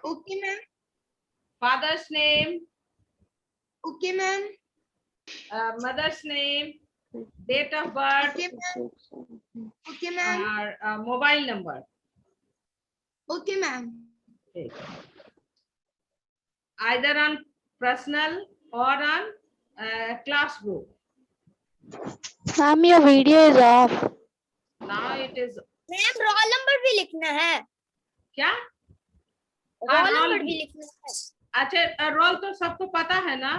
Okay, ma'am. Father's name, Okay, ma'am. mother's name, date of birth, Okay, ma'am. Okay, ma'am. or mobile number. Okay, ma'am. Okay. Either on personal or on class group. Ma'am, your video is off. Now it is ma'am roll number भी लिखना है, क्या? Role roll number भी। भी लिखना है। अच्छा, role तो सबको पता है ना,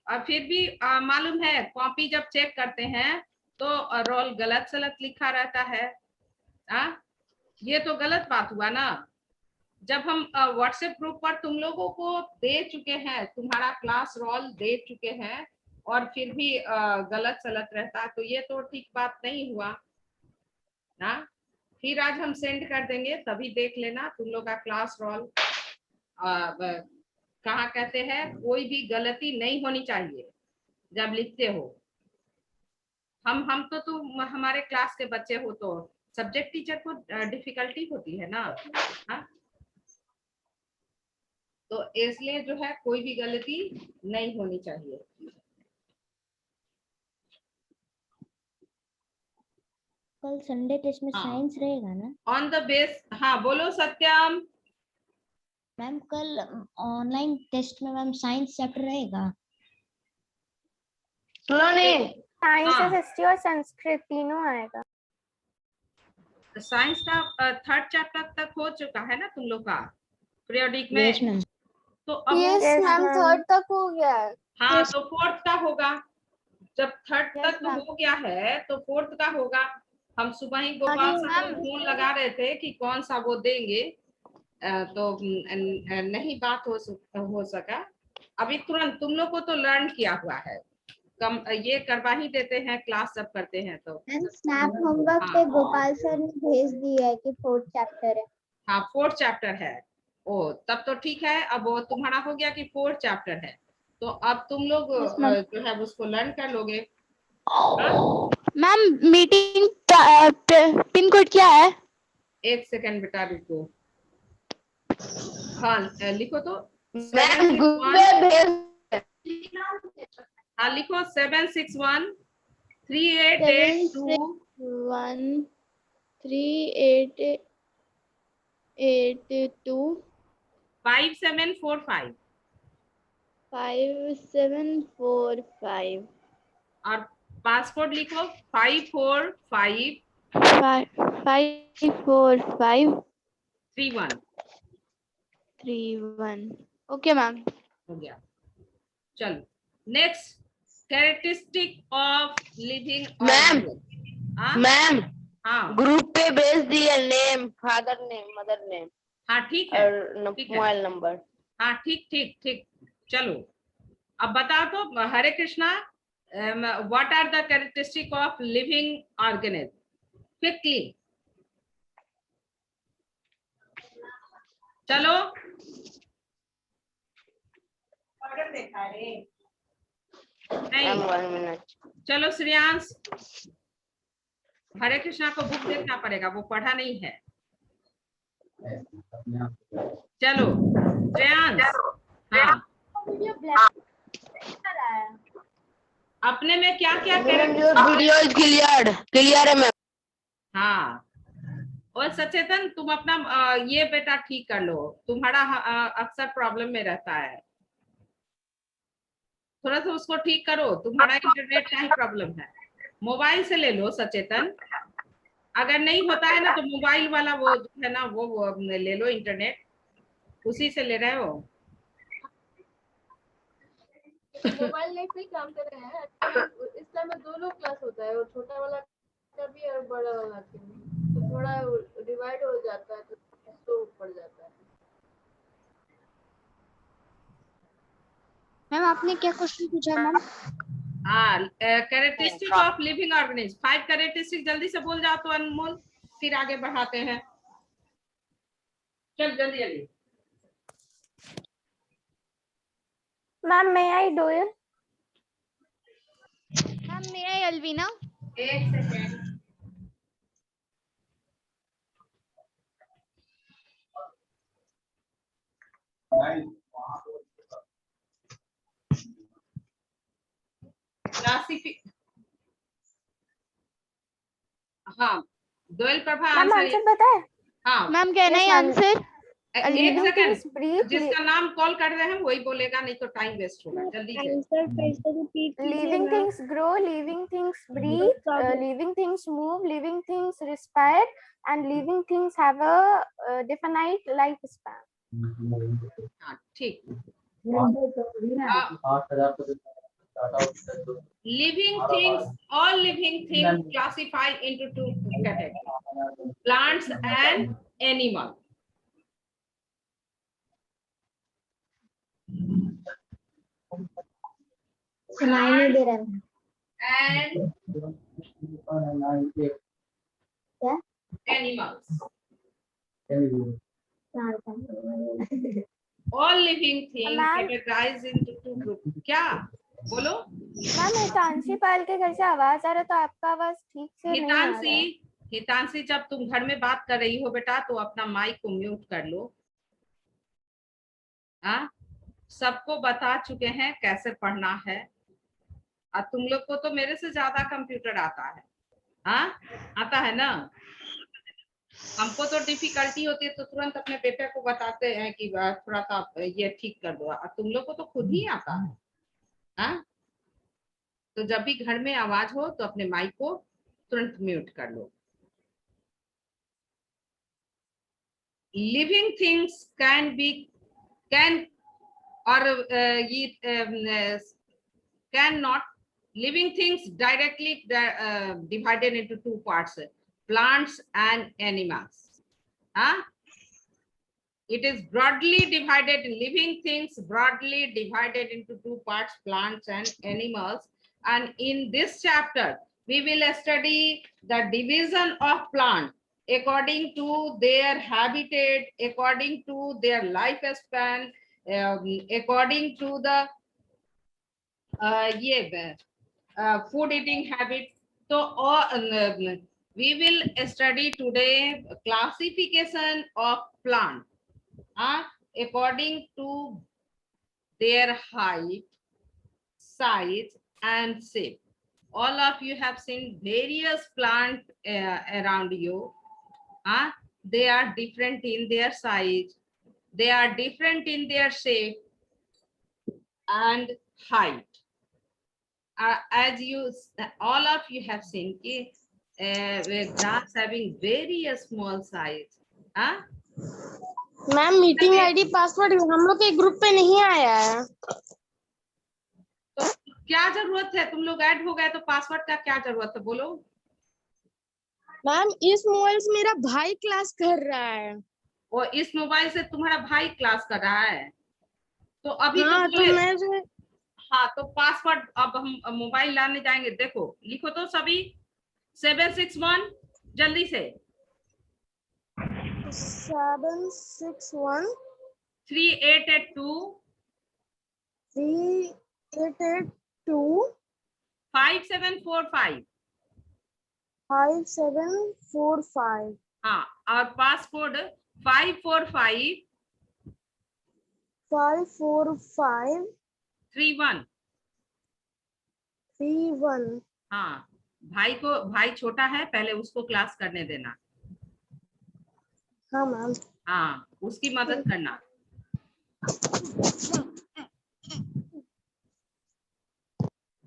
और फिर भी मालूम है, कॉपी जब चेक करते हैं तो रोल गलत सलत लिखा रहता है। ये तो गलत बात हुआ ना। जब हम व्हाट्सएप ग्रुप पर तुम लोगों को दे चुके हैं, तुम्हारा क्लास रोल दे चुके हैं, और फिर भी गलत सलत रहता है, तो ये तो ठीक बात नहीं हुआ ना। फिर आज हम सेंड कर देंगे, तभी देख लेना तुम लोग का क्लास रोल। कहाँ कहते हैं कोई भी गलती नहीं होनी चाहिए जब लिखते हो। हम तो तुम हमारे क्लास के बच्चे हो, तो सब्जेक्ट टीचर को डिफिकल्टी होती है ना। हाँ, तो इसलिए जो है कोई भी गलती नहीं होनी चाहिए। कल संडे टेस्ट में हाँ। साइंस रहेगा ना ऑन द बेस, हाँ बोलो सत्यम। मैम? कल ऑनलाइन टेस्ट में मैम साइंस चैप्टर रहेगा। सुनो नहीं, साइंस हाँ। हिस्ट्री और संस्कृत तीनों आएगा। साइंस का थर्ड चैप्टर तक हो चुका है ना तुम लोग का पीरियोडिक में। Yes ma'am. तो अब Yes, मैम थर्ड तक हो गया है। हाँ, तो फोर्थ का होगा। जब थर्ड Yes, तक ma'am. हो गया है तो फोर्थ का होगा। हम सुबह ही गोपाल सर को फोन लगा रहे थे कि कौन सा वो देंगे, तो नहीं बात हो सका। अभी तुरंत तुम लोग को तो लर्न किया हुआ है, कम ये करवा ही देते हैं क्लास जब करते हैं तो। स्नैप होमवर्क पे गोपाल सर ने भेज दिया है कि फोर्थ चैप्टर है। हाँ, फोर्थ चैप्टर है। ओ, तब तो ठीक है। अब वो तुम्हारा हो गया कि फोर्थ चैप्टर है, तो अब तुम लोग जो है उसको लर्न कर लोगे। मैम मीटिंग पिन कोड क्या है? एक सेकंड बेटा रुको। हाँ, लिखो तो मैम ग्रुप पे भेज। हाँ लिखो 7613882 13882 5745 5745 और पासवर्ड लिखो 54531। 54531। Okay ma'am. हो गया। चलो next, characteristic of living ma'am, ma'am हाँ ग्रुप पे भेज दिया, name, father name, mother name हाँ ठीक है, और ठीक है। Mobile number. हाँ ठीक ठीक ठीक। चलो अब बताओ तो, Hare Krishna, what are the characteristic of living organism quickly. चलो नहीं, चलो श्रेयांश, हरे कृष्णा को बुक देखना पड़ेगा, वो पढ़ा नहीं है। चलो श्रेयांश, हाँ अपने में क्या क्या वीडियो इज क्लियर है मैम। हाँ, और सचेतन तुम अपना ये बेटा ठीक कर लो, तुम्हारा अक्सर प्रॉब्लम में रहता है, थोड़ा सा उसको ठीक करो। तुम्हारा इंटरनेट का ही प्रॉब्लम है, मोबाइल से ले लो सचेतन। अगर नहीं होता है ना तो मोबाइल वाला वो जो है ना वो ले लो, इंटरनेट उसी से ले रहे हो। मोबाइल नेट पे काम कर रहे हैं। इस टाइम में दोनों क्लास होता है, और छोटा वाला का भी और बड़ा वाला का भी, तो थोड़ा डिवाइड हो जाता है, तो स्लो पड़ जाता है। मैम आपने क्या क्वेश्चन पूछा ma'am? Characteristic of living organism, 5 characteristic जल्दी से बोल जाओ तो अनमोल, फिर आगे बढ़ाते हैं। चल जल्दी जल्दी। Ma'am may I do it? Ma'am may I Alvina? एक सेकेंड, क्लासिफी हाँ Doyal Prabha ma'am answer answer पता है? हाँ ma'am can Yes, I ma'am. Answer? एक Living सेकंड, things breathe. जिसका नाम कॉल कर रहे हैं वही बोलेगा, नहीं तो टाइम वेस्ट होगा। जल्दी से Living things grow, living things breathe, living things move, living things respire, and living things have a definite lifespan. हाँ ठीक। Living things, all living things classify into two categories, plants and animal. सुनाई नहीं दे रहा है। And क्या? animals. All living things Ma'am. categorized into two groups. क्या बोलो? Ma'am हितांशी पाल के घर से आवाज आ रहा तो आपका आवाज ठीक से नहीं आ रहा हितांशी, है। हितांशी जब तुम घर में बात कर रही हो बेटा तो अपना माइक को म्यूट कर लो। हाँ, सबको बता चुके हैं कैसे पढ़ना है, और तुम लोग को तो मेरे से ज्यादा कंप्यूटर आता है। हाँ, आता है ना? हमको तो डिफिकल्टी होती है तो तुरंत अपने बेटे को बताते हैं कि थोड़ा सा ये ठीक कर दो, और तुम लोग को तो खुद ही आता है। हाँ, तो जब भी घर में आवाज हो तो अपने माइक को तुरंत म्यूट कर लो। लिविंग थिंग्स कैन और ये can not, living things directly divided into two parts, plants and animals. It is broadly divided, living things broadly divided into two parts, plants and animals. And in this chapter we will study the division of plant according to their habitat, according to their lifespan, according to the food eating habits. So we will study today classification of plant according to their height, size and shape. All of you have seen various plants around you. They are different in their size, they are different in their shape and height. As you all of you have seen, grass having very small size. Ma'am meeting ID password हम लोग के group पे नहीं आया है। तो क्या जरूरत है, तुम लोग ऐड हो गए तो पासवर्ड का क्या जरूरत है बोलो? मैम इस मोबाइल से मेरा भाई क्लास कर रहा है। और इस मोबाइल से तुम्हारा भाई क्लास कर रहा है, तो अभी हाँ, तो मैं हाँ, तो पासवर्ड अब हम मोबाइल लाने जाएंगे। देखो लिखो तो सभी 761 जल्दी से 761 3882 3882 5745। 5745। हाँ, और पासकोड 545 31। हाँ, भाई छोटा है, पहले उसको क्लास करने देना। हाँ मैम। हाँ, उसकी मदद करना।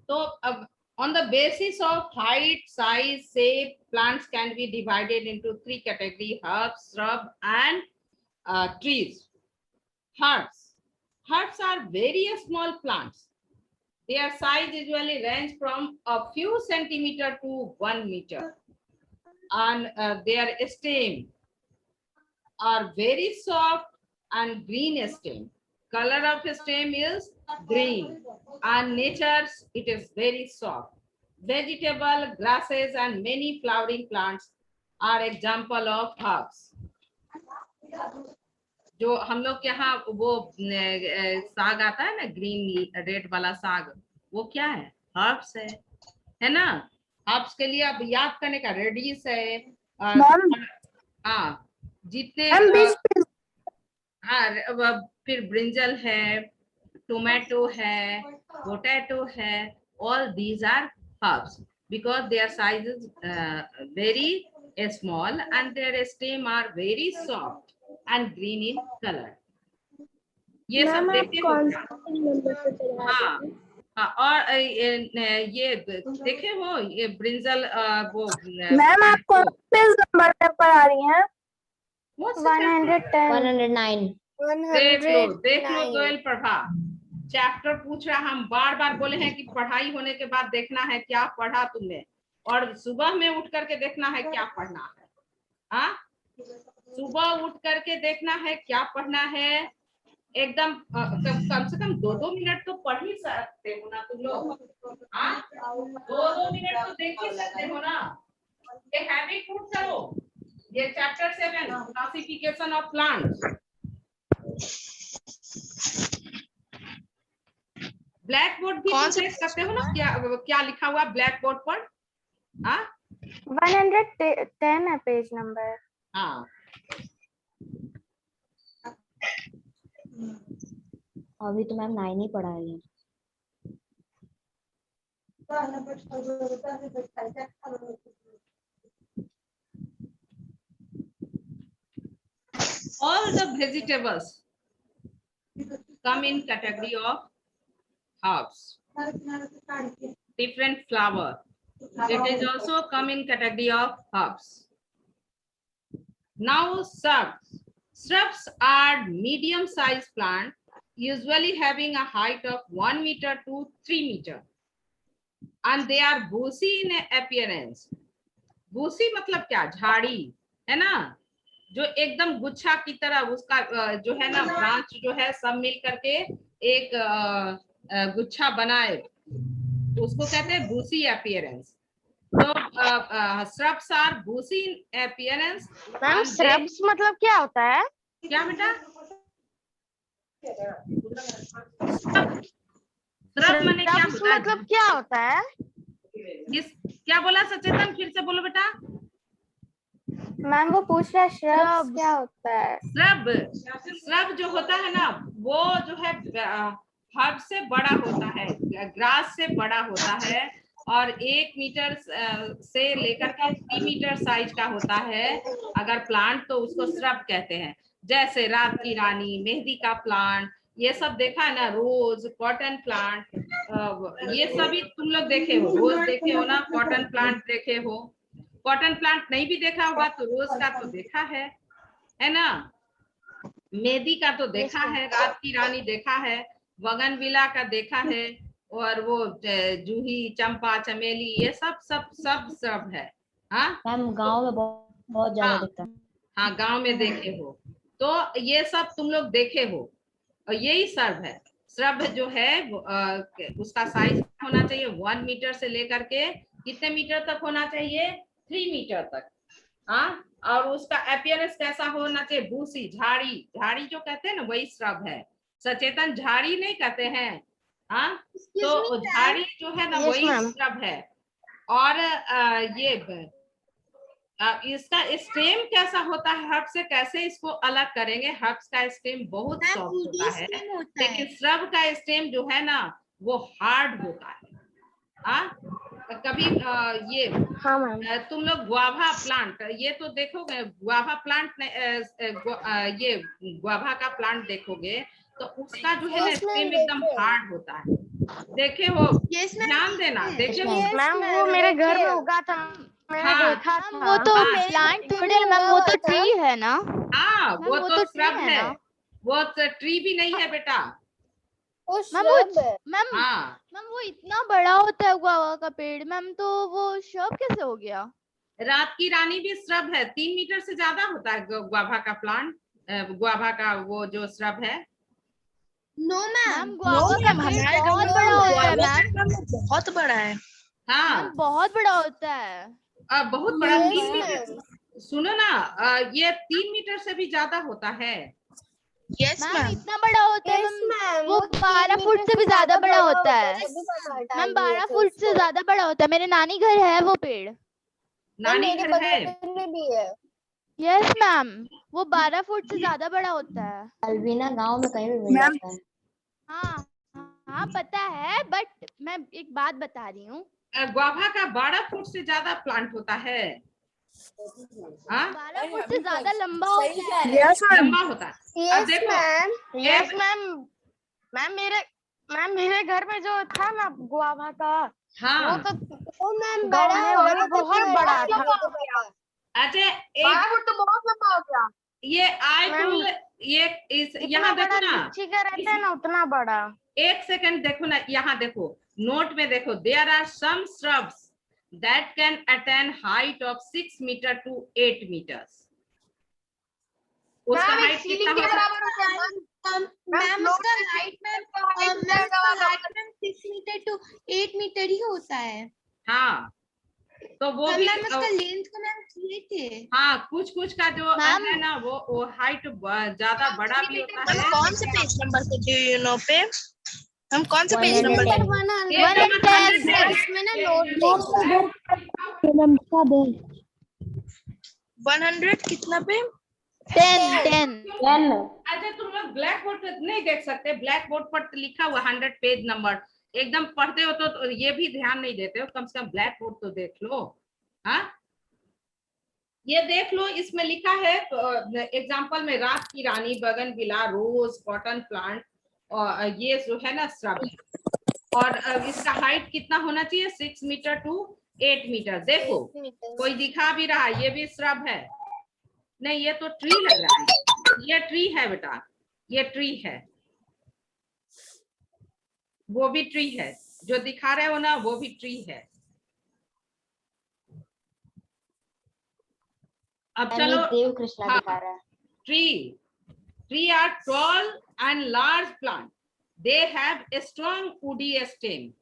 तो अब on the basis of height, size, shape, plants can be divided into three categories: herbs, shrub and trees. Herbs are very small plants. Their size usually range from a few centimeters to 1 meter, and their stem are very soft and green stem. Color of stem is green, and nature it is very soft. Vegetable, grasses and many flowering plants are example of herbs. जो हम लोग के यहाँ वो साग आता है ना, ग्रीन रेड वाला साग, वो क्या है? हर्ब्स है ना? हर्ब्स के लिए अब याद करने का रेडिस है। हाँ, जितने फिर ब्रिंजल है, टोमेटो है, पोटैटो है, all these are herbs because their size is very small and their stem are very soft and green in color. ये सब मैम आप देखे हो कौन क्या? से नंबर पे पढ़ा हाँ रही हैं? हाँ, और ये देखे हो ये ब्रिंजल वो मैम आप कौन से नंबर पे पढ़ा रही हैं? वो चैप्टर 110 109 देख लो 109 गोयल प्रभा चैप्टर पूछ रहा। हम बार बार बोले हैं कि पढ़ाई होने के बाद देखना है क्या पढ़ा तुमने, और सुबह में उठ करके देखना है क्या पढ़ना है। हाँ, सुबह उठ करके देखना है क्या पढ़ना है। एकदम कम से कम 2-2 मिनट तो पढ़ ही सकते हो ना तुम लोग। हाँ, 2-2 मिनट तो देख ही सकते हो ना। ये हैबिट फूड करो। ये chapter 7 classification of plants. Black board भी तुम देख सकते हो ना, क्या लिखा हुआ ब्लैक बोर्ड पर। हाँ 110 है पेज नंबर। हाँ, अभी तो मैम 9 ही पढ़ा रही है। all the vegetables come in category of herbs. Different flower, it is also come in category of herbs. Now shrubs are medium sized plant, usually having a height of 1 meter to 3 meter, and they are bushy in appearance. bushy मतलब क्या, झाड़ी है ना, जो एकदम गुच्छा की तरह उसका जो है ना ब्रांच जो है सब मिल करके एक गुच्छा बनाए, उसको कहते हैं bushy appearance. तो shrubs are bushy in appearance. Ma'am shrubs मतलब क्या होता है? क्या बेटा? श्रब माने क्या श्रब्स होता है? मतलब क्या होता है? क्या बोला सचेतन, फिर से बोलो बेटा। मैम वो पूछ रहा है shrubs क्या होता है? श्रब जो होता है ना वो जो है हर्ब से बड़ा होता है, ग्रास से बड़ा होता है, और 1 मीटर से लेकर के 3 मीटर साइज का होता है। अगर प्लांट तो उसको श्रब कहते हैं। जैसे रात की रानी, मेहंदी का प्लांट, ये सब देखा है ना, रोज, कॉटन प्लांट, ये सभी तुम लोग देखे हो। रोज देखे हो ना, कॉटन प्लांट देखे हो। कॉटन प्लांट नहीं भी देखा होगा तो रोज का तो देखा है ना। मेहंदी का तो देखा है, रात की रानी देखा है, बगनविला का देखा है, और वो जूही, चंपा, चमेली, ये सब है। हाँ मैम गांव में बहुत ज्यादा दिखता है। हाँ, गांव में देखे हो तो ये सब तुम लोग देखे हो, और यही श्रब है। श्रब जो है उसका साइज होना चाहिए 1 मीटर से लेकर के कितने मीटर तक होना चाहिए? 3 मीटर तक। हाँ, और उसका अपीयरेंस कैसा होना चाहिए? बूसी, झाड़ी जो कहते हैं ना वही श्रब है। सचेतन झाड़ी नहीं कहते हैं। हाँ, तो झाड़ी जो है ना वही श्रब है। और ये इसका स्टेम कैसा होता है? हर्ब से कैसे इसको अलग करेंगे? हर्ब्स का स्टेम बहुत सॉफ्ट होता है, लेकिन श्रब का स्टेम जो है ना वो हार्ड होता है। कभी ये तुम लोग गुआभा प्लांट, ये तो देखोगे, गुआभा प्लांट ये गुआभा का प्लांट देखोगे तो उसका जो है ना स्टेम एकदम हार्ड होता है। देखे हो? ध्यान देना, देखे हो? मैम वो मेरे घर में उगा था, मैंने देखा था। वो तो प्लांट थोड़ी है मैम, वो तो ट्री है ना। हाँ, वो वो तो तो श्रब tree है है, ना। वो ट्री भी नहीं है बेटा। मैम हाँ, वो इतना बड़ा होता है गुआवा का पेड़ मैम, तो वो श्रब कैसे हो गया? रात की रानी भी श्रब है, 3 मीटर से ज्यादा होता है गुआभा का प्लांट, गुआभा का वो जो श्रब है। नो मैम गुआवा का पेड़ बहुत बड़ा होता है मैम। बहुत बड़ा है। हाँ, मैम बहुत बड़ा होता है। बहुत बड़ा, 3 मीटर। सुनो ना, ये 3 मीटर से भी ज्यादा होता है। मैम इतना बड़ा होता है मैम, वो 12 फुट से भी ज्यादा बड़ा होता है मैम। 12 फुट से ज्यादा बड़ा होता है। मेरे नानी घर है वो पेड़। नानी घर है? यस मैम, वो 12 फुट से ज्यादा बड़ा होता है। अलवीना गांव में कहीं भी मिल जाता है। हाँ हाँ पता है, बट मैं एक बात बता रही हूँ, गुआवा का 12 फुट से ज्यादा प्लांट होता है। 12 फुट से ज्यादा लंबा होता है। यस मैम, लंबा होता है। अब देखो यस मैम। मैम मेरे घर में जो था ना गुआवा का, हाँ गाँव में वो बहुत बड़ा था। अच्छा एक तो बहुत लंबा हो गया। ये आयतुल ये इस यहाँ देखो ना, लीची का रहता है ना उतना बड़ा। एक सेकंड देखो ना, यहाँ देखो नोट में देखो, there are some shrubs that can attain height of 6 meter to 8 meters. उसका हाइट कितना होता है? मैम उसका height ma'am 6 metre to 8 metre ही होता है। हाँ तो वो भी मैम उसका लेंथ को मैम किए थे। हाँ कुछ का जो है ना वो हाइट ज्यादा बड़ा भी होता है। कौन से पेज नंबर पे do you know पे हम कौन से पेज नंबर पे? इसमें ना नोट 100 कितना पे? 10 अच्छा तुम लोग ब्लैक बोर्ड पे नहीं देख सकते? ब्लैक बोर्ड पर लिखा हुआ 100 पेज नंबर, एकदम पढ़ते हो तो ये भी ध्यान नहीं देते हो, कम से कम ब्लैक बोर्ड तो देख लो। हाँ ये देख लो, इसमें लिखा है एग्जाम्पल में रात की रानी, बगनविला, रोज, कॉटन प्लांट, और ये जो है ना श्रब, और इसका हाइट कितना होना चाहिए? 6 मीटर टू 8 मीटर। देखो कोई दिखा भी रहा है, ये भी श्रब है। नहीं ये तो ट्री लग रहा है, ये ट्री है बेटा, ये ट्री है, वो भी ट्री है, जो दिखा रहे हो ना वो भी ट्री है। अब चलो देव कृष्णा दिखा रहा है। Tree are tall and large plant, they have a strong woody stem.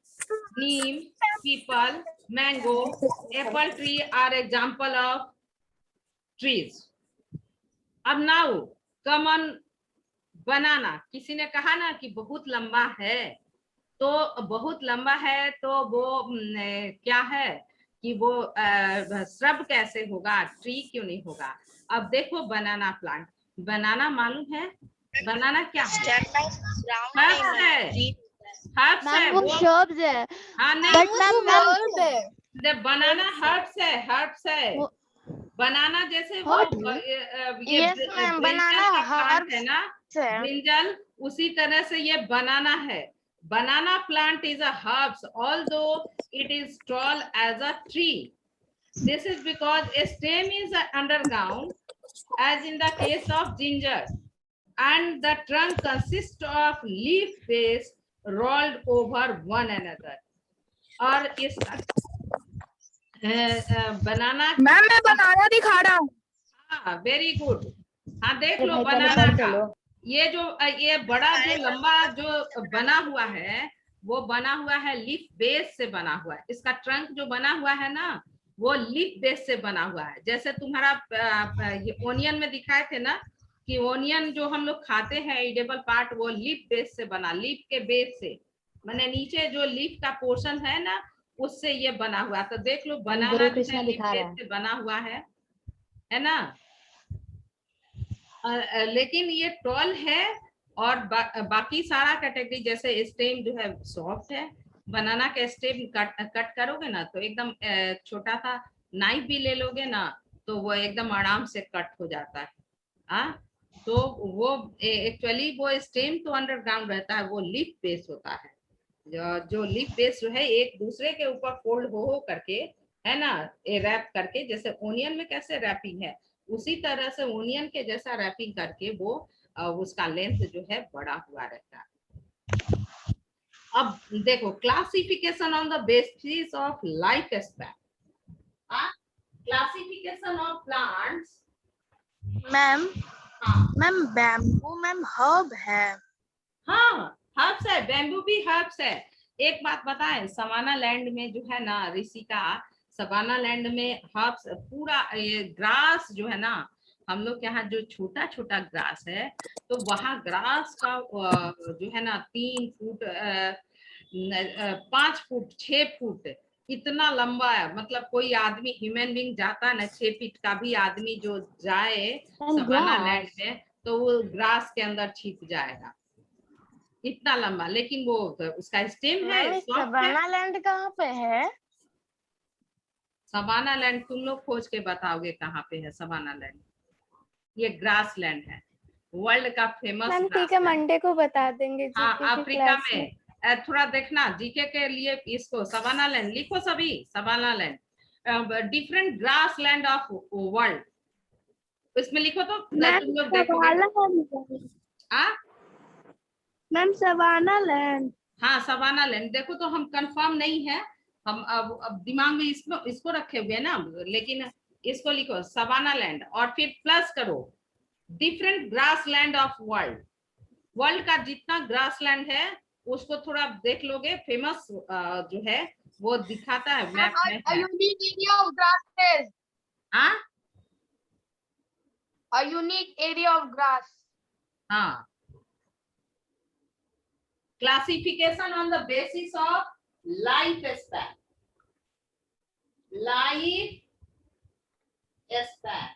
Neem, peepal, mango, apple tree are example of trees. अब नाउ कॉमन बनाना, किसी ने कहा ना कि बहुत लंबा है, तो बहुत लंबा है तो वो क्या है कि वो श्रब कैसे होगा, ट्री क्यों नहीं होगा? अब देखो बनाना प्लांट, बनाना मालूम है बनाना क्या है? हर्ब्स है, हर्ब्स है वो वो। shrubs है। हाँ नहीं बनाना हर्ब्स है, हर्ब्स है। बनाना जैसे वो ये बनाना प्लांट है ना, ब्रिंजल, उसी तरह से ये बनाना है। Banana plant is a herbs, although it is tall as a tree. This is because a stem is underground, as in the case of ginger, and the trunk consists of leaf base rolled over one another. और इस बनाना, ma'am मैं बनाना दिखा रहा हूँ। हाँ very good, हाँ देख लो बनाना का ये जो ये बड़ा जो लंबा जो बना हुआ है, वो बना हुआ है लीफ बेस से बना हुआ है। इसका ट्रंक जो बना हुआ है ना, वो लीफ बेस से बना हुआ है। जैसे तुम्हारा ये ओनियन में दिखाए थे ना कि ओनियन जो हम लोग खाते हैं एडिबल पार्ट, वो लीफ बेस से बना, लीफ के बेस से, माने नीचे जो लीफ का पोर्शन है ना उससे ये बना हुआ। तो देख लो बनाना लीफ बेस से बना हुआ है ना। लेकिन ये टॉल है, और बाकी सारा कैटेगरी जैसे स्टेम जो है सॉफ्ट है। बनाना का स्टेम कट करोगे ना तो एकदम छोटा सा नाइफ भी ले लोगे ना तो वो एकदम आराम से कट हो जाता है। तो वो एक्चुअली वो स्टेम तो अंडरग्राउंड रहता है, वो लीफ बेस होता है। जो लीफ बेस जो है एक दूसरे के ऊपर फोल्ड हो करके, है ना, रैप करके, जैसे ओनियन में कैसे रैपिंग है उसी तरह से ओनियन के जैसा रैपिंग करके वो उसका लेंथ जो है बड़ा हुआ रहता है। अब देखो classification on the basis of life span, classification of plants. Ma'am ma'am bamboo ma'am herb है। हाँ हर्ब्स है, बैम्बू भी हर्ब्स है। एक बात बताएं, सवाना लैंड में जो है ना ऋषिका, सवाना लैंड में हर्ब्स पूरा ये ग्रास जो है ना, हम लोग के यहाँ जो छोटा छोटा ग्रास है तो वहाँ ग्रास का जो है ना 3 फुट 5 फुट 6 फुट इतना लंबा है, मतलब कोई आदमी ह्यूमन बीइंग जाता है ना, 6 फीट का भी आदमी जो जाए सवाना लैंड में, तो वो ग्रास के अंदर छिप जाएगा, इतना लंबा। लेकिन वो उसका स्टेम है, मैम soft है। सवाना लैंड कहाँ पे है? सवाना लैंड तुम लोग खोज के बताओगे कहाँ पे है सवाना लैंड। ये ग्रास लैंड है, वर्ल्ड का फेमस मैम ठीक है, मंडे को बता देंगे हाँ, जीके की अफ्रीका क्लास में। थोड़ा देखना जीके के लिए, इसको सवाना लैंड लिखो सभी, savanna land, different grassland of world, इसमें लिखो तो तुम लोग देखोगे। Ma'am savanna land. हाँ, सवाना लैंड। देखो तो हम कंफर्म नहीं है, हम अब दिमाग में इसको रखे हुए ना, लेकिन इसको लिखो सवाना लैंड और फिर प्लस करो different grassland of world. World का जितना ग्रास लैंड है उसको थोड़ा देख लोगे, फेमस जो है वो दिखाता है मैप में है। Unique area of grass. हाँ A unique area of grass. हाँ, classification on the basis of life span. Life span.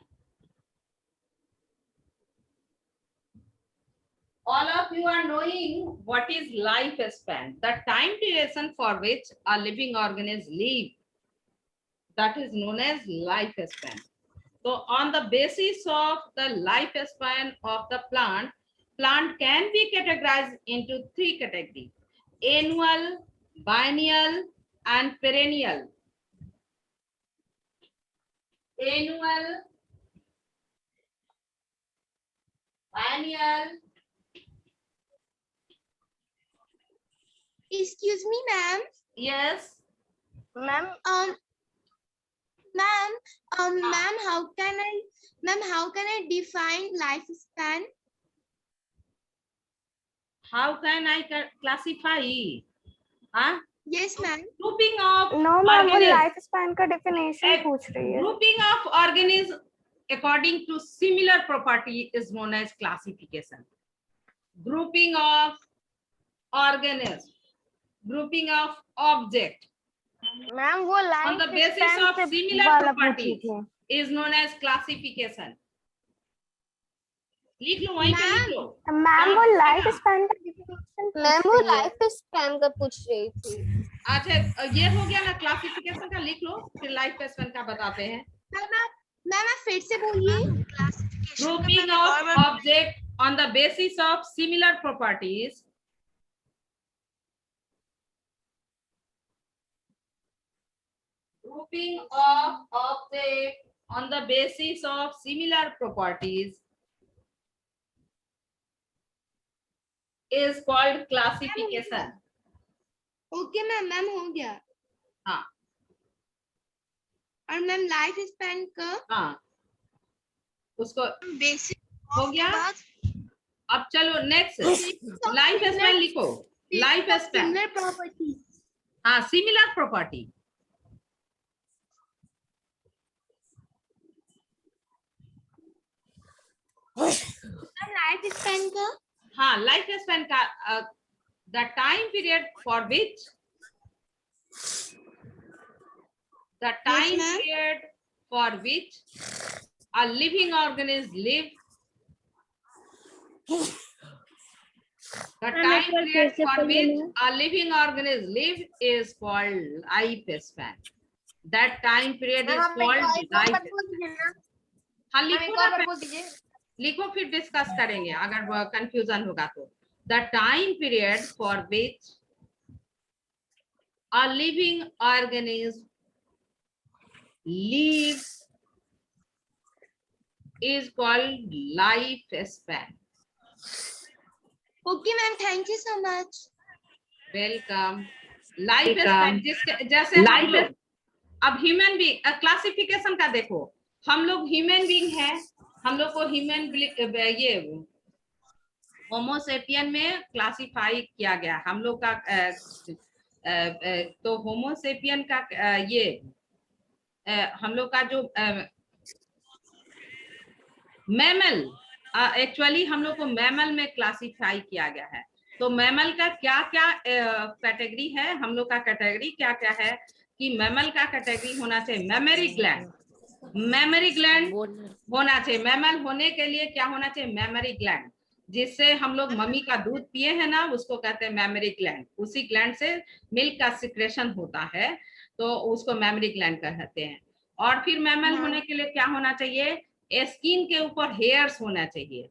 All of you are knowing what is life span, the time duration for which a living organism live. That is known as life span. So on the basis of the lifespan of the plant can be categorized into 3 categories: annual, biennial, and perennial. Annual, biennial. Excuse me, ma'am. Yes. Ma'am Ma'am, ma'am, how can I define lifespan? How can I classify? Huh? Yes, ma'am. Grouping of no ma'am, वो organisms. Life span का definition एक पूछ रही है। Grouping of organisms according to similar property is known as classification. Grouping of organisms, grouping of object ma'am वो on the life basis span of से similar वाला पूछ properties रही थी। is known as classification. लिख लो, वहीं पे लिख लो। मैम वो लाइफ स्पैन का डेफिनेशन मैम वो लाइफ स्पैन का पूछ रही थी। अच्छा, ये हो गया ना क्लासिफिकेशन का, लिख लो, फिर लाइफ स्पैन का बताते हैं। मैम आप फिर से बोलिए। Grouping of object on the basis of similar properties grouping of object on the basis of similar properties is called classification. Okay ma'am हो गया। हाँ और मैम लाइफ स्पैन का हाँ, उसको बेसिक हो गया। अब चलो नेक्स्ट, लाइफ स्पैन लिखो। Life span, similar property. हाँ, सिमिलर प्रॉपर्टी। लाइफ स्पैन का, हाँ, लाइफ स्पैन का the time period for which a living organism live. The time period for which a living organism live is called lifespan. That time period is called lifespan. हाँ, लिखो फिर discuss करेंगे अगर confusion होगा तो। The time period for which a living organism lives is called lifespan. Okay ma'am, thank you so much. Welcome. Life span जैसे हम लोग अब ह्यूमन बीइंग, क्लासिफिकेशन का देखो, हम लोग ह्यूमन बीइंग हैं, हम लोग को ह्यूमन ये होमोसेपियन में क्लासिफाई किया गया। हम लोग का तो होमोसेपियन का ये हम लोग का जो मैमल, एक्चुअली हम लोग को मैमल में क्लासिफाई किया गया है। तो मैमल का क्या क्या कैटेगरी है, हम लोग का कैटेगरी क्या क्या है? कि मैमल का कैटेगरी होना चाहिए मैमरी ग्लैंड, मैमरी ग्लैंड होना चाहिए। मैमल होने के लिए क्या होना चाहिए? मैमरी ग्लैंड, जिससे हम लोग मम्मी का दूध पिए हैं ना, उसको कहते हैं मैमरी ग्लैंड। उसी ग्लैंड से मिल्क का सिक्रेशन होता है, तो उसको मैमरी ग्लैंड कहते हैं। और फिर मैमल होने के लिए क्या होना चाहिए? स्किन के ऊपर हेयर्स होना चाहिए,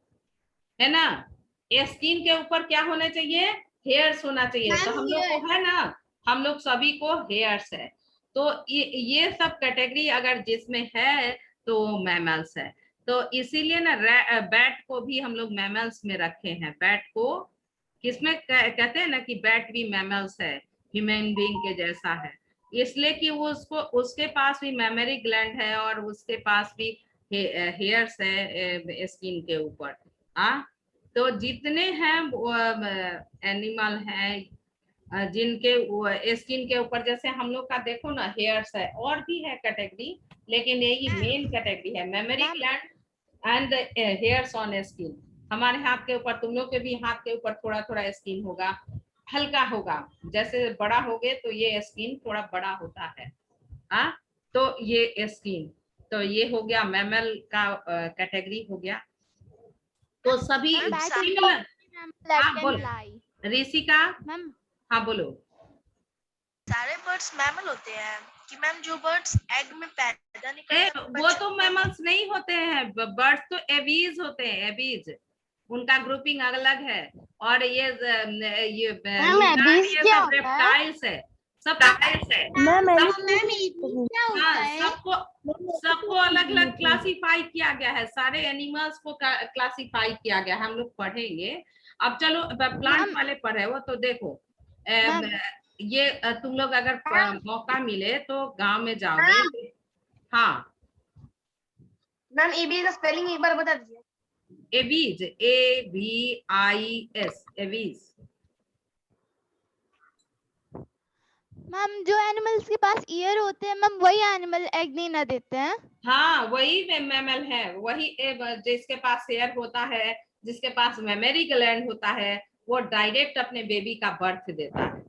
है ना। स्किन के ऊपर क्या होना चाहिए? हेयर्स होना चाहिए। तो हम लोग को है ना, हम लोग सभी को हेयर्स है। तो ये सब कैटेगरी अगर जिसमें है तो मैमल्स है। तो इसीलिए ना बैट को भी हम लोग मैमल्स में रखे हैं। बैट को किसमें कहते हैं ना कि बैट भी मैमल्स है, ह्यूमन बीइंग के जैसा है, इसलिए कि वो उसको उसके पास भी मेमोरी ग्लैंड है और उसके पास भी हेयर्स है स्किन के ऊपर। तो जितने हैं एनिमल हैं जिनके स्किन के ऊपर, जैसे हम लोग का देखो ना हेयर्स है, और भी है कैटेगरी, लेकिन यही मेन कैटेगरी है memory gland and hairs on skin. हमारे हाथ के ऊपर, तुम लोग के भी हाथ के ऊपर थोड़ा थोड़ा स्किन होगा, हल्का होगा। जैसे बड़ा हो गए तो ये स्किन थोड़ा बड़ा होता है। तो ये स्किन, तो ये हो गया मैमल का कैटेगरी हो गया। तो सभी सिमिलर। बोलो ऋषिका। हाँ बोलो। सारे बर्ड्स मैमल होते हैं कि मैम जो बर्ड्स एग में पैदा नहीं करते वो तो मैमल्स नहीं होते हैं, बर्ड्स तो एवीज होते हैं। एवीज उनका ग्रुपिंग अलग है। और ये सब रेप्टाइल्स है, सब टाइल्स है। सबको अलग अलग क्लासिफाई किया गया है, सारे एनिमल्स को क्लासिफाई किया गया है। हम लोग पढ़ेंगे। अब चलो प्लांट वाले पढ़े वो तो देखो, ये तुम लोग अगर मौका मिले तो गांव में जाओगे। हाँ मैम एबीज का स्पेलिंग एक बार बता दीजिए। Aves, AVIS, aves. मैम जो एनिमल्स के पास ईयर होते हैं मैम, वही एनिमल एग नहीं ना देते हैं? हाँ वही मैमल है, वही जिसके पास एयर होता है, जिसके पास मेमोरी ग्लैंड होता है, वो डायरेक्ट अपने बेबी का बर्थ देता है।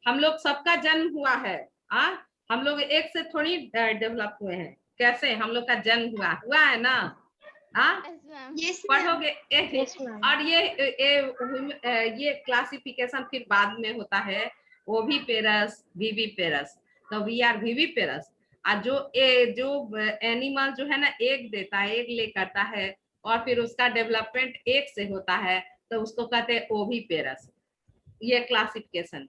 हम लोग सबका जन्म हुआ है। हम लोग एक से थोड़ी डेवलप हुए हैं। कैसे हम लोग का जन्म हुआ है ना। पढ़ोगे। और ये क्लासिफिकेशन फिर बाद में होता है, ओविपेरस, विविपेरस। तो वी आर विविपेरस। और जो एनिमल जो है ना एग देता है, एग ले करता है, और फिर उसका डेवलपमेंट एग से होता है, तो उसको कहते हैं ओविपेरस। ये क्लासिफिकेशन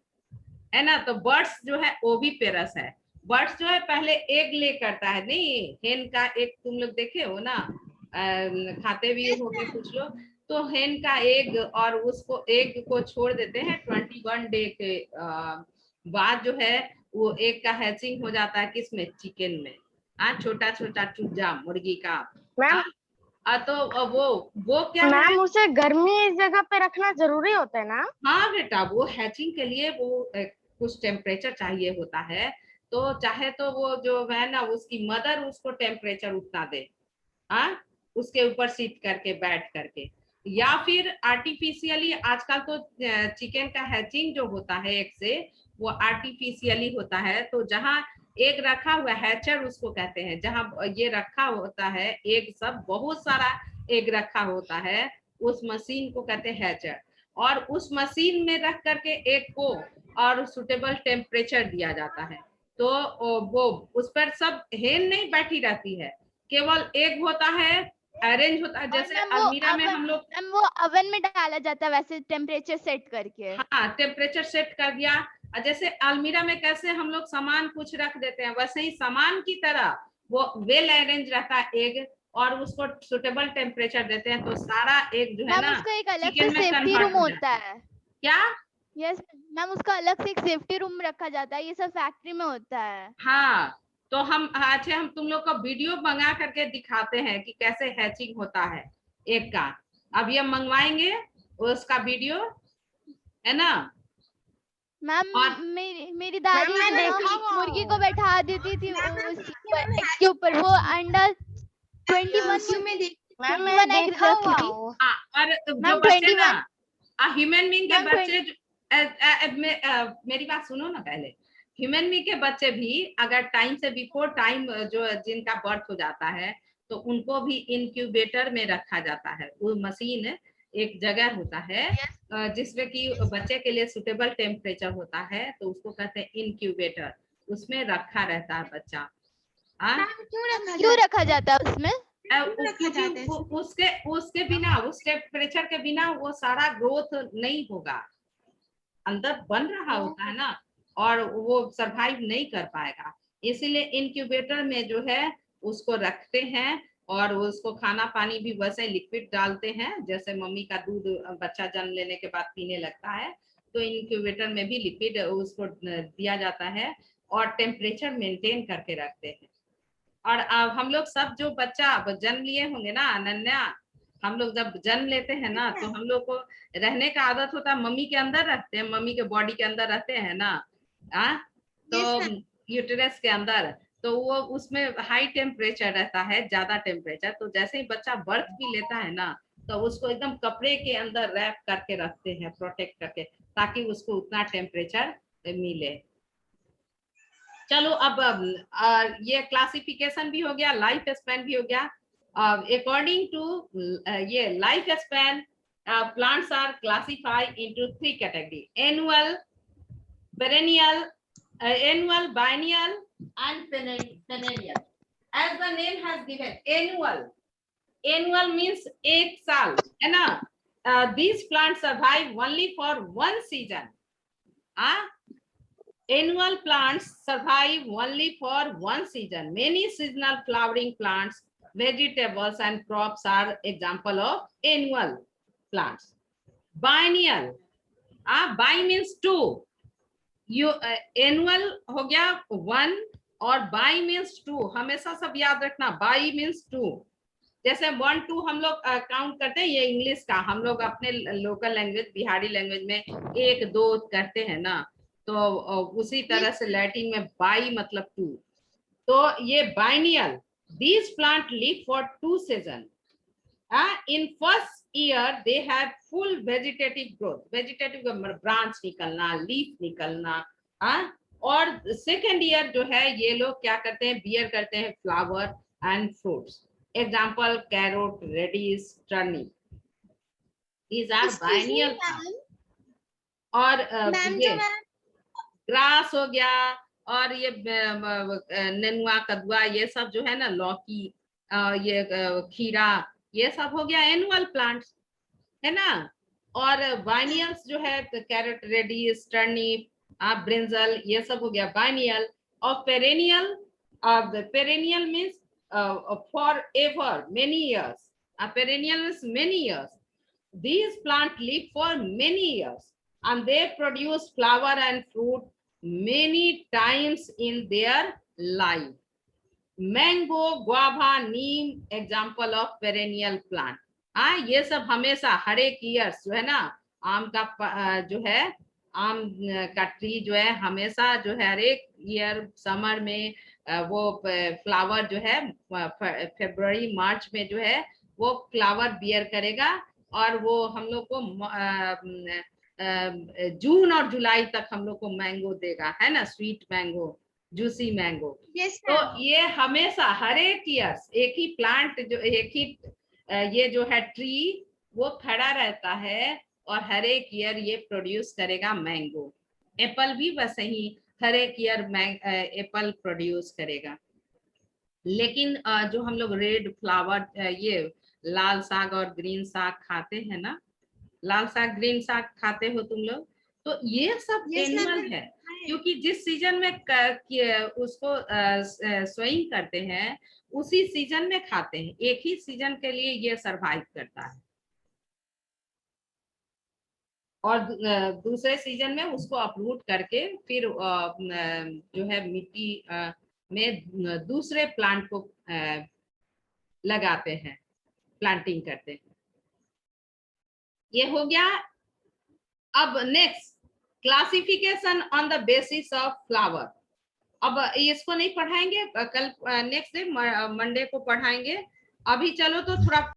है ना। तो बर्ड्स जो है ओविपेरस है। बर्ड्स जो है पहले एग ले करता है। नहीं, हेन का एग तुम लोग देखे हो ना, खाते भी होंगे कुछ लोग। तो हेन का एग, और उसको एग को छोड़ देते हैं 21 डे के बाद जो है वो एग का हैचिंग हो जाता है। किसमें? चिकन में। छोटा छोटा चूजा मुर्गी का। तो वो क्या है? मैम उसे गर्मी जगह पे रखना जरूरी होता है ना? हाँ बेटा, वो हैचिंग के लिए वो कुछ टेम्परेचर चाहिए होता है। तो चाहे तो वो जो है ना उसकी मदर उसको टेम्परेचर उतना दे, उसके ऊपर सीट करके बैठ करके, या फिर आर्टिफिशियली। आजकल तो चिकन का हैचिंग जो होता है एक से, वो आर्टिफिशियली होता है। तो जहाँ एग रखा हुआ हैचर उसको कहते हैं, जहाँ ये रखा होता है एग, सब बहुत सारा एग रखा होता है, उस मशीन को कहते हैं हैचर। और उस मशीन में रख करके एग को और सुटेबल टेम्परेचर दिया जाता है। तो वो उस पर सब हेन नहीं बैठी रहती है, केवल एग होता है, अरेंज होता है। जैसे अलमीरा में हम लोग, वो ओवन में डाला जाता है वैसे टेम्परेचर सेट करके। हाँ टेम्परेचर सेट कर दिया। जैसे अलमीरा में कैसे हम लोग सामान कुछ रख देते हैं, वैसे ही सामान की तरह वो वेल अरेंज रहता है एग, और उसको सुटेबल टेम्परेचर देते हैं। तो सारा एग जो है ना उसका एक अलग से सेफ्टी रूम होता है क्या? यस मैम, उसका अलग से एक सेफ्टी रूम रखा जाता है। ये सब फैक्ट्री में होता है। हाँ तो हम तुम लोग को वीडियो मंगा करके दिखाते हैं कि कैसे हैचिंग होता है एग का। अब ये मंगवाएंगे उसका वीडियो, है ना। मैम मेरी दादी मुर्गी को बैठा देती थी उसके ऊपर, वो अंडा 21 में देखा हुआ। और जो बच्चे ना ह्यूमन बीइंग के बच्चे, मेरी बात सुनो ना पहले। ह्यूमन बी के बच्चे भी अगर टाइम से बिफोर टाइम जो जिनका बर्थ हो जाता है तो उनको भी इनक्यूबेटर में रखा जाता है। वो मशीन एक जगह होता है जिसमें कि बच्चे के लिए सुटेबल टेम्परेचर होता है, तो उसको कहते हैं इनक्यूबेटर। उसमें रखा रहता है बच्चा। क्यों रखा जाता है उसमें? उसके बिना, उस टेम्परेचर के बिना वो सारा ग्रोथ नहीं होगा, अंदर बन रहा होता है ना, और वो सरवाइव नहीं कर पाएगा। इसीलिए इनक्यूबेटर में जो है उसको रखते हैं और उसको खाना पानी भी वैसे लिक्विड डालते हैं, जैसे मम्मी का दूध बच्चा जन्म लेने के बाद पीने लगता है, तो इनक्यूबेटर में भी लिक्विड उसको दिया जाता है और टेम्परेचर मेंटेन करके रखते हैं। और अब हम लोग सब जो बच्चा जन्म लिए होंगे ना अनन्या, हम लोग जब जन्म लेते हैं ना तो हम लोग को रहने का आदत होता है, मम्मी के अंदर रहते हैं, मम्मी के बॉडी के अंदर रहते हैं ना, तो यूटेरस के अंदर, तो वो उसमें हाई टेम्परेचर रहता है, ज्यादा टेम्परेचर। तो जैसे ही बच्चा बर्थ भी लेता है ना तो उसको एकदम कपड़े के अंदर रैप करके रखते हैं, प्रोटेक्ट करके, ताकि उसको उतना टेम्परेचर मिले। चलो अब ये क्लासिफिकेशन भी हो गया, लाइफ स्पैन भी हो गया। अकॉर्डिंग टू ये life span, plants are classified into 3 categories: annual, perennial, annual, biennial and perennial. As the name has given, annual means एक साल, है ना? These plants survive only for one season. Annual plants survive only for one season. Many seasonal flowering plants, vegetables and crops are example of annual plants. Biennial, bi means two. You annual हो गया one और bi means two. हमेशा सब याद रखना, bi means two. जैसे 1 2 हम लोग काउंट करते हैं, ये इंग्लिश का, हम लोग अपने लोकल लैंग्वेज बिहारी लैंग्वेज में 1 2 करते हैं ना, तो उसी तरह से लैटिन में बाई मतलब 2। तो ये biennial, these plant live for 2 seasons. In first year they have full vegetative growth, vegetative branch निकलना, लीफ निकलना, और सेकेंड ईयर जो है ये लोग क्या करते हैं, बियर करते हैं flower and fruits. Example carrot, radish, turnip, these are biennial plants. और ये ग्रास हो गया, और ये नेनुआ, कद्दुआ, ये सब जो है ना, लौकी, ये खीरा, ये सब हो गया एनुअल प्लांट्स, है ना। और बाइनियल्स जो है कैरेट, रेडिश, टर्निप, ब्रिंजल, ये सब हो गया बाइनियल। और perennial, perennial means for ever, many years. Perennial means many years. These plants live for many years and they produce flower and fruit many times in their life. Mango, guava, neem, example of perennial plant. ये सब हमेशा हर एक year जो है ना, आम का जो है, आम का ट्री जो है हमेशा जो है हर एक ईयर समर में वो फ्लावर जो है फरवरी मार्च में जो है वो फ्लावर बियर करेगा, और वो हम लोग को जून और जुलाई तक हम लोग को मैंगो देगा, है ना, स्वीट मैंगो, जूसी मैंगो। तो ये हमेशा हर एक ईयर एक ही प्लांट जो, एक ही ये जो है ट्री वो खड़ा रहता है और हर एक ईयर ये प्रोड्यूस करेगा मैंगो। एप्पल भी वैसे ही हर एक ईयर एप्पल प्रोड्यूस करेगा। लेकिन जो हम लोग रेड फ्लावर, ये लाल साग और ग्रीन साग खाते हैं ना, लाल साग ग्रीन साग खाते हो तुम लोग, तो ये सब एनिमल है, क्योंकि जिस सीजन में उसको सोइंग करते हैं उसी सीजन में खाते हैं, एक ही सीजन के लिए ये सरवाइव करता है, और दूसरे सीजन में उसको अपरूट करके फिर जो है मिट्टी में दूसरे प्लांट को लगाते हैं, प्लांटिंग करते हैं। ये हो गया। अब next, classification on the basis of flower. अब इसको नहीं पढ़ाएंगे, कल नेक्स्ट डे मंडे को पढ़ाएंगे। अभी चलो तो थोड़ा